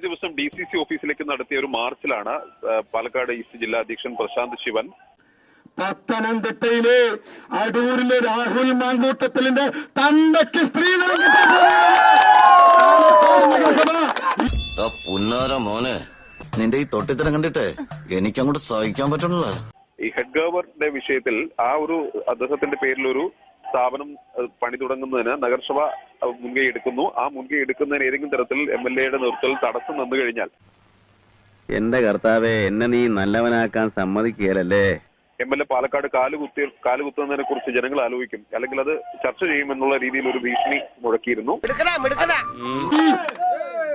ദിവസം DCC ഓഫീസിലേക്ക് നടത്തിയ ഒരു മാർച്ചിലാണ് പാലക്കാട് ഈസ്റ്റ് ജില്ലാ അധ്യക്ഷൻ പ്രശാന്ത് ശിവൻ പത്തനംതിട്ടയിലെ അടൂരിലെ രാഹുൽ മാങ്കൂട്ടത്തിലിന്റെ തന്തയ്ക്ക് സ്ത്രീധനം മോനെ നിന്റെ ഈ തൊട്ടിത്തരം കണ്ടിട്ട് എനിക്കങ്ങോട്ട് സഹിക്കാൻ പറ്റണല്ലോ. ഈ ഹെഡ് ഗവർണറുടെ വിഷയത്തിൽ ആ ഒരു അദ്ദേഹത്തിന്റെ പേരിലൊരു സ്ഥാപനം പണി തുടങ്ങുന്നതിന് നഗരസഭ മുൻകൈ എടുക്കുന്നു. ആ മുൻകൈ എടുക്കുന്നതിന് ഏതെങ്കിലും തരത്തിൽ MLAയുടെ നേതൃത്വത്തിൽ തടസ്സം വന്നു കഴിഞ്ഞാൽ എന്റെ കർത്താവെ, എന്നെ നീ നല്ലവനാക്കാൻ സമ്മതിക്കുകയല്ലേ. MLA പാലക്കാട് കാലുകുത്തുന്നതിനെ കുറിച്ച് ജനങ്ങൾ ആലോചിക്കും, അല്ലെങ്കിൽ അത് ചർച്ച ചെയ്യുമെന്നുള്ള രീതിയിൽ ഒരു ഭീഷണി മുഴക്കിയിരുന്നു.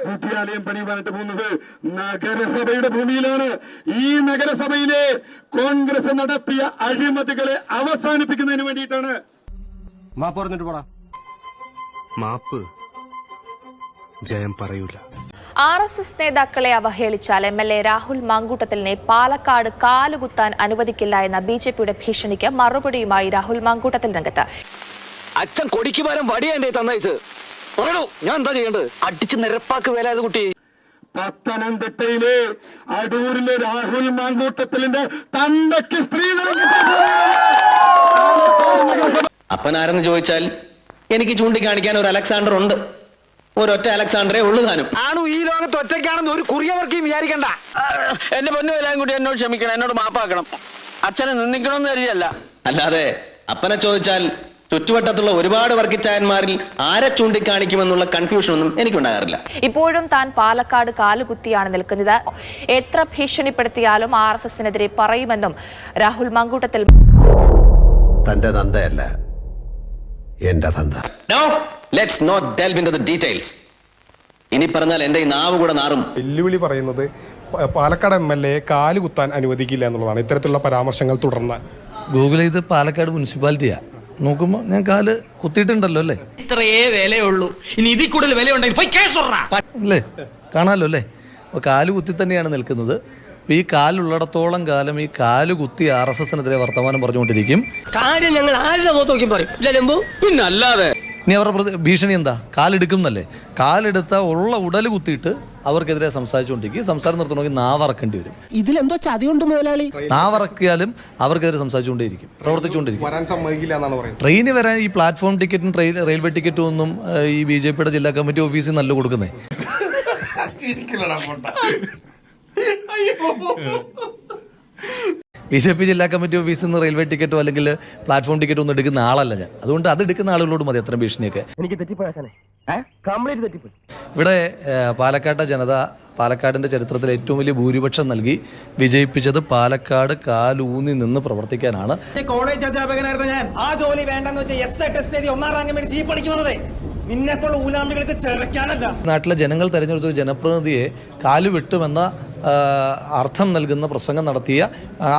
വിദ്യാലയം പണിയുവാനായിട്ട് പോകുന്നത് നഗരസഭയുടെ ഭൂമിയിലാണ്. ഈ നഗരസഭയിലെ കോൺഗ്രസ് നടത്തിയ അഴിമതികളെ അവസാനിപ്പിക്കുന്നതിന് വേണ്ടിയിട്ടാണ്. മാപ്പ് പറഞ്ഞിട്ട് പോടാ. മാപ്പ് ജയം പറയൂല. RSS നേതാക്കളെ അവഹേളിച്ചാൽ MLA രാഹുൽ മാങ്കൂട്ടത്തിലിനെ പാലക്കാട് കാലുകുത്താൻ അനുവദിക്കില്ല എന്ന BJPയുടെ ഭീഷണിക്ക് മറുപടിയുമായി രാഹുൽ മാങ്കൂട്ടത്തിൽ രംഗത്ത്. അച്ഛൻ കൊടിക്ക് പകരം വടിയാ എന്റെ തന്നയച്ച് പറയണു. ഞാൻ എന്താ ചെയ്യേണ്ടത്? അടിച്ച് നിരപ്പാക്ക് വേലായത് കുട്ടി. പത്തനംതിട്ടയിലെ അടൂരിലെ രാഹുൽ മാങ്കൂട്ടത്തിലിന്റെ തന്തയ്ക്ക് സ്ത്രീധനം അപ്പനാരെന്ന് ചോദിച്ചാൽ എനിക്ക് ചൂണ്ടിക്കാണിക്കാൻ ഒരു അലക്സാണ്ടർ ഉണ്ട്. ഒരൊറ്റ അലക്സാണ്ടറേ ഉള്ളു താനും. ആണു ഈ ലോകത്ത് ഒറ്റയ്ക്കാണെന്ന് ഒരു കുറിയവർക്കും വിചാരിക്കണ്ട. എന്റെ പൊന്നു എല്ലാം കൂടി എന്നോട് ക്ഷമിക്കണം, എന്നോട് മാപ്പാക്കണം. അച്ഛനെ നിന്ദിക്കണമെന്ന് കരുതിയല്ല. അല്ലാതെ അപ്പനെ ചോദിച്ചാൽ ചുറ്റുവട്ടത്തുള്ള ഒരുപാട് വർക്കിച്ചായന്മാരിൽ ആരെ ചൂണ്ടിക്കാണിക്കുമെന്നുള്ള കൺഫ്യൂഷൻ ഒന്നും എനിക്കുണ്ടാകാറില്ല. ഇപ്പോഴും താൻ പാലക്കാട് കാലുകുത്തിയാണ് നിൽക്കുന്നത്. എത്ര ഭീഷണിപ്പെടുത്തിയാലും RSSനെതിരെ പറയുമെന്നും രാഹുൽ മാങ്കൂട്ടത്തിൽ. തന്റെ തന്തയല്ല എന്റെ തന്ത. No, let's not delve into the details. ഇനി പറഞ്ഞാൽ എന്റെ ഈ നാവ് കൂടെ നാറും. വെല്ലുവിളി പറയുന്നത് പാലക്കാട് MLA കാലുകുത്താൻ അനുവദിക്കില്ല എന്നുള്ളതാണ്. ഇത്തരത്തിലുള്ള പരാമർശങ്ങൾ തുടർന്നാൽ ഗൂഗിൾ ചെയ്ത് പാലക്കാട് മുനിസിപ്പാലിറ്റിയാ നോക്കുമ്പോ ഞാൻ കാല് കുത്തിയിട്ടുണ്ടല്ലോ അല്ലേ. ഇത്രയേ വിലയുള്ളൂ, ഇനി ഇതിൽ കൂടുതൽ വിലയുണ്ടെങ്കിൽ അല്ലേ, കാണാമല്ലോ അല്ലേ. അപ്പൊ കാല് കുത്തി തന്നെയാണ് നിൽക്കുന്നത്. ഈ കാലുള്ളിടത്തോളം കാലം ഈ കാല് കുത്തി RSSനെതിരെ വർത്തമാനം പറഞ്ഞുകൊണ്ടിരിക്കും. കാര്യം ഞങ്ങൾ ആരുടെ മുഖത്ത് നോക്കി പറയും, പിന്നെ അല്ലാതെ. ഇനി അവരുടെ ഭീഷണി എന്താ? കാലെടുക്കുന്നല്ലേ. കാലെടുത്ത ഉള്ള ഉടല് കുത്തിയിട്ട് അവർക്കെതിരെ സംസാരിച്ചുകൊണ്ടിരിക്കും. സംസാരം നിർത്തണമെങ്കിൽ നാവറക്കേണ്ടി വരും. ഇതിലെന്തോ ചതിയുണ്ട് മുതലാളി. നാവറക്കിയാലും അവർക്കെതിരെ സംസാരിച്ചുകൊണ്ടേയിരിക്കും, പ്രവർത്തിച്ചുകൊണ്ടിരിക്കും. വരാൻ സമ്മതിക്കില്ല എന്നാണ് പറയുന്നത്. ട്രെയിന് വരാൻ ഈ പ്ലാറ്റ്ഫോം ടിക്കറ്റും റെയിൽവേ ടിക്കറ്റും ഒന്നും ഈ BJPയുടെ ജില്ലാ കമ്മിറ്റി ഓഫീസിൽ നല്ല കൊടുക്കുന്നേ. BJP ജില്ലാ കമ്മിറ്റി ഓഫീസിൽ നിന്ന് റെയിൽവേ ടിക്കറ്റോ അല്ലെങ്കിൽ പ്ലാറ്റ്ഫോം ടിക്കറ്റോ ഒന്നും എടുക്കുന്ന ആളല്ല ഞാൻ. അതുകൊണ്ട് അത് എടുക്കുന്ന ആളുകളോട് മതി അത്രയും ഭീഷണിയൊക്കെ. ഇവിടെ പാലക്കാട്ടെ ജനത പാലക്കാടിന്റെ ചരിത്രത്തിൽ ഏറ്റവും വലിയ ഭൂരിപക്ഷം നൽകി വിജയിപ്പിച്ചത് പാലക്കാട് കാലൂന്നി നിന്ന് പ്രവർത്തിക്കാനാണ്. കോളേജ് അധ്യാപകനായിരുന്നു ഞാൻ. ആ ജോലി വേണ്ടെന്ന് വെച്ചാൽ ടെസ്റ്റ് 1ാം റാങ്ക് മേടിച്ച് ഈ പഠിക്കുന്നത് നിന്നെപ്പോൾ ഊലാമ്പികൾക്ക് ചെറുക്കാനല്ല. നാട്ടിലെ ജനങ്ങൾ തെരഞ്ഞെടുത്ത ജനപ്രതിനിധിയെ കാലുവെട്ടുമെന്ന അർത്ഥം നൽകുന്ന പ്രസംഗം നടത്തിയ,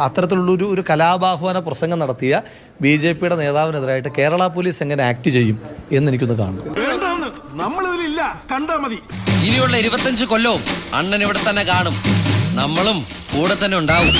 അത്തരത്തിലുള്ളൊരു ഒരു കലാപാഹ്വാന പ്രസംഗം നടത്തിയ BJPയുടെ നേതാവിനെതിരായിട്ട് കേരള പോലീസ് എങ്ങനെ ആക്ട് ചെയ്യും എന്നെനിക്കൊന്ന് കാണും. ഇനിയുള്ള 25 കൊല്ലവും അണ്ണൻ ഇവിടെ തന്നെ കാണും. നമ്മളും കൂടെ തന്നെ ഉണ്ടാവും.